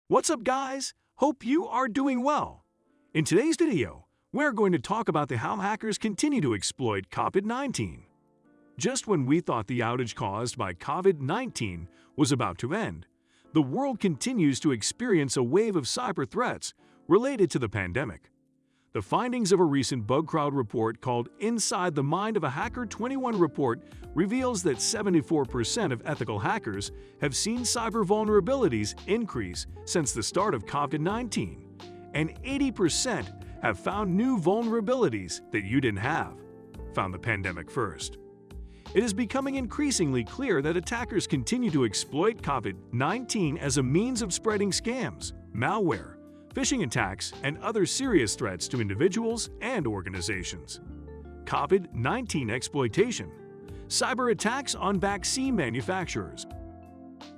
What's up, guys? Hope you are doing well. In today's video, we're going to talk about how hackers continue to exploit COVID-19. Just when we thought the outage caused by COVID-19 was about to end, the world continues to experience a wave of cyber threats related to the pandemic. The findings of a recent BugCrowd report called Inside the Mind of a Hacker 21 report reveals that 74% of ethical hackers have seen cyber vulnerabilities increase since the start of COVID-19, and 80% have found new vulnerabilities that you didn't have, found the pandemic first. It is becoming increasingly clear that attackers continue to exploit COVID-19 as a means of spreading scams, malware, phishing attacks, and other serious threats to individuals and organizations. COVID-19 exploitation. Cyber attacks on vaccine manufacturers.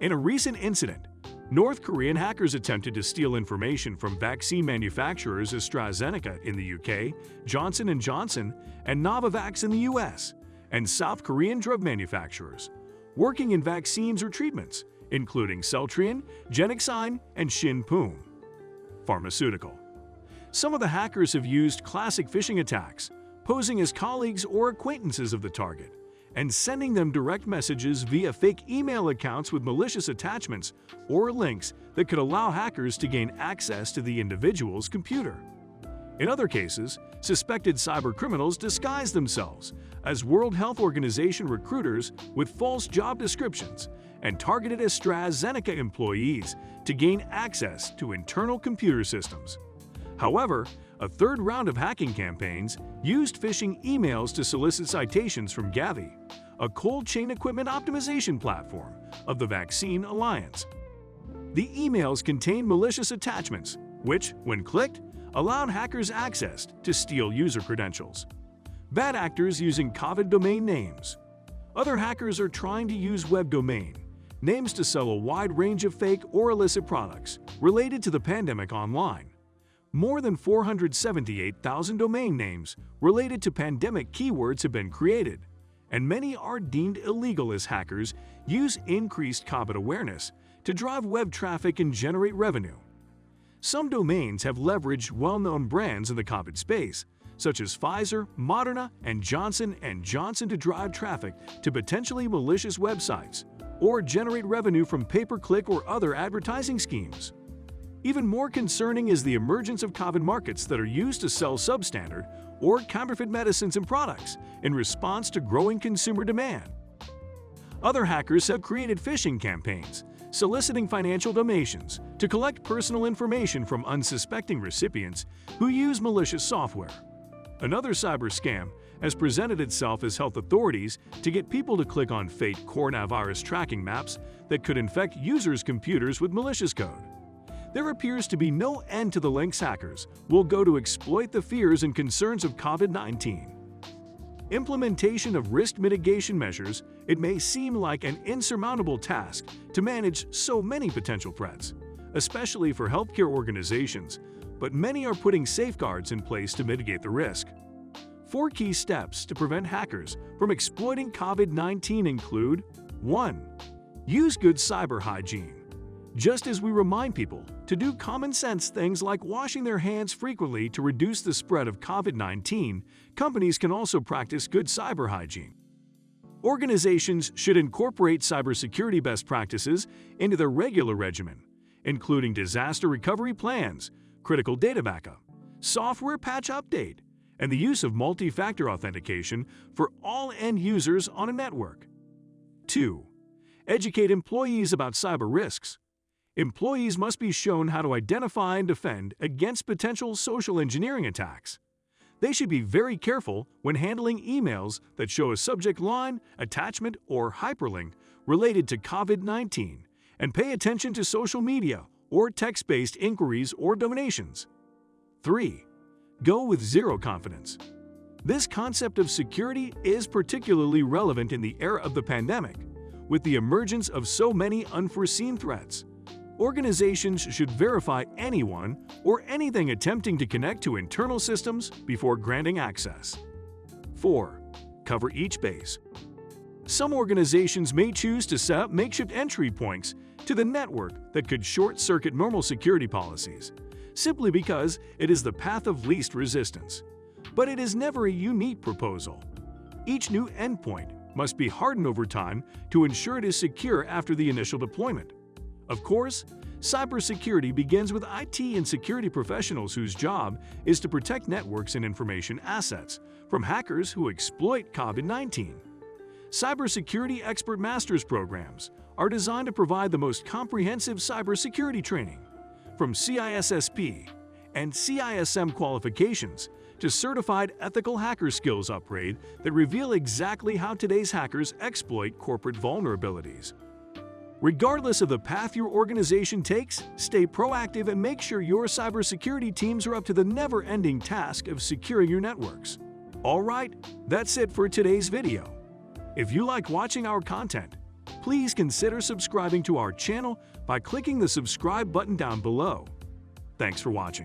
In a recent incident, North Korean hackers attempted to steal information from vaccine manufacturers AstraZeneca in the UK, Johnson & Johnson, and Novavax in the US, and South Korean drug manufacturers working in vaccines or treatments, including Celltrion, Genexine, and Shinpum. Pharmaceutical. Some of the hackers have used classic phishing attacks, posing as colleagues or acquaintances of the target, and sending them direct messages via fake email accounts with malicious attachments or links that could allow hackers to gain access to the individual's computer. In other cases, suspected cybercriminals disguise themselves as World Health Organization recruiters with false job descriptions and targeted AstraZeneca employees to gain access to internal computer systems. However, a third round of hacking campaigns used phishing emails to solicit citations from Gavi, a cold chain equipment optimization platform of the Vaccine Alliance. The emails contained malicious attachments, which, when clicked, allowed hackers access to steal user credentials. Bad actors using COVID domain names. Other hackers are trying to use web domain names to sell a wide range of fake or illicit products related to the pandemic online. More than 478,000 domain names related to pandemic keywords have been created, and many are deemed illegal as hackers use increased COVID awareness to drive web traffic and generate revenue. Some domains have leveraged well-known brands in the COVID space, such as Pfizer, Moderna, and Johnson & Johnson to drive traffic to potentially malicious websites or generate revenue from pay-per-click or other advertising schemes. Even more concerning is the emergence of COVID markets that are used to sell substandard or counterfeit medicines and products in response to growing consumer demand. Other hackers have created phishing campaigns, soliciting financial donations to collect personal information from unsuspecting recipients who use malicious software. Another cyber scam has presented itself as health authorities to get people to click on fake coronavirus tracking maps that could infect users' computers with malicious code. There appears to be no end to the lengths hackers will go to exploit the fears and concerns of COVID-19. Implementation of risk mitigation measures. It may seem like an insurmountable task to manage so many potential threats, especially for healthcare organizations, but many are putting safeguards in place to mitigate the risk. 4 key steps to prevent hackers from exploiting COVID-19 include: 1. Use good cyber hygiene. Just as we remind people to do common-sense things like washing their hands frequently to reduce the spread of COVID-19, companies can also practice good cyber hygiene. Organizations should incorporate cybersecurity best practices into their regular regimen, including disaster recovery plans, critical data backup, software patch update, and the use of multi-factor authentication for all end users on a network. 2. Educate employees about cyber risks. Employees must be shown how to identify and defend against potential social engineering attacks. They should be very careful when handling emails that show a subject line, attachment, or hyperlink related to COVID-19, and pay attention to social media or text-based inquiries or donations. 3. Go with zero confidence. This concept of security is particularly relevant in the era of the pandemic, with the emergence of so many unforeseen threats. Organizations should verify anyone or anything attempting to connect to internal systems before granting access. 4. Cover each base. Some organizations may choose to set up makeshift entry points to the network that could short-circuit normal security policies, simply because it is the path of least resistance. But it is never a unique proposal. Each new endpoint must be hardened over time to ensure it is secure after the initial deployment. Of course, cybersecurity begins with IT and security professionals whose job is to protect networks and information assets from hackers who exploit COVID-19. Cybersecurity Expert Masters programs are designed to provide the most comprehensive cybersecurity training, from CISSP and CISM qualifications to certified ethical hacker skills upgrade that reveal exactly how today's hackers exploit corporate vulnerabilities. Regardless of the path your organization takes, stay proactive and make sure your cybersecurity teams are up to the never-ending task of securing your networks. Alright, that's it for today's video. If you like watching our content, please consider subscribing to our channel by clicking the subscribe button down below. Thanks for watching.